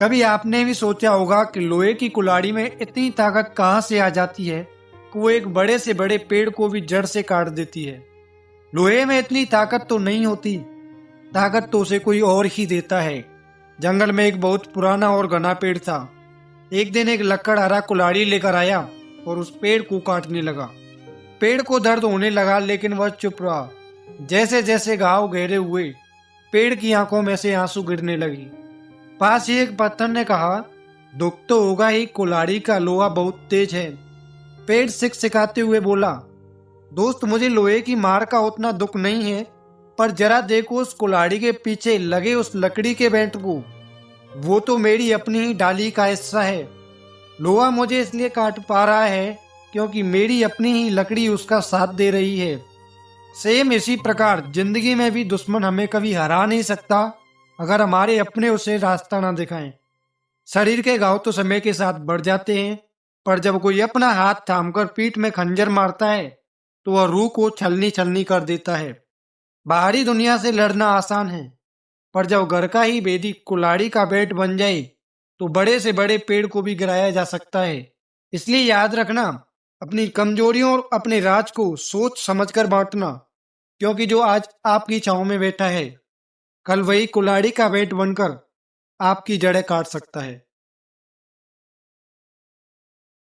कभी आपने भी सोचा होगा कि लोहे की कुल्हाड़ी में इतनी ताकत कहाँ से आ जाती है कि वो एक बड़े से बड़े पेड़ को भी जड़ से काट देती है। लोहे में इतनी ताकत तो नहीं होती, ताकत तो उसे कोई और ही देता है। जंगल में एक बहुत पुराना और घना पेड़ था। एक दिन एक लकड़हारा कुल्हाड़ी लेकर आया और उस पेड़ को काटने लगा। पेड़ को दर्द होने लगा लेकिन वह चुप रहा। जैसे जैसे घाव गहरे हुए, पेड़ की आंखों में से आंसू गिरने लगी। पास ही एक पत्थर ने कहा, दुख तो होगा ही, कुल्हाड़ी का लोहा बहुत तेज है। पेड़ सिकसिकाते हुए बोला, दोस्त मुझे लोहे की मार का उतना दुख नहीं है, पर जरा देखो उस कुल्हाड़ी के पीछे लगे उस लकड़ी के बेंट को। वो तो मेरी अपनी ही डाली का हिस्सा है। लोहा मुझे इसलिए काट पा रहा है क्योंकि मेरी अपनी ही लकड़ी उसका साथ दे रही है। सेम इसी प्रकार जिंदगी में भी दुश्मन हमें कभी हरा नहीं सकता अगर हमारे अपने उसे रास्ता ना दिखाएं। शरीर के घाव तो समय के साथ बढ़ जाते हैं, पर जब कोई अपना हाथ थामकर पीठ में खंजर मारता है तो वह रूह को छलनी छलनी कर देता है। बाहरी दुनिया से लड़ना आसान है, पर जब घर का ही भेदी कुल्हाड़ी का बेट बन जाए तो बड़े से बड़े पेड़ को भी गिराया जा सकता है। इसलिए याद रखना, अपनी कमजोरियों और अपने राज को सोच समझकर बांटना, क्योंकि जो आज आपकी छांव में बैठा है कल वही कुल्हाड़ी का बेट बनकर आपकी जड़ें काट सकता है।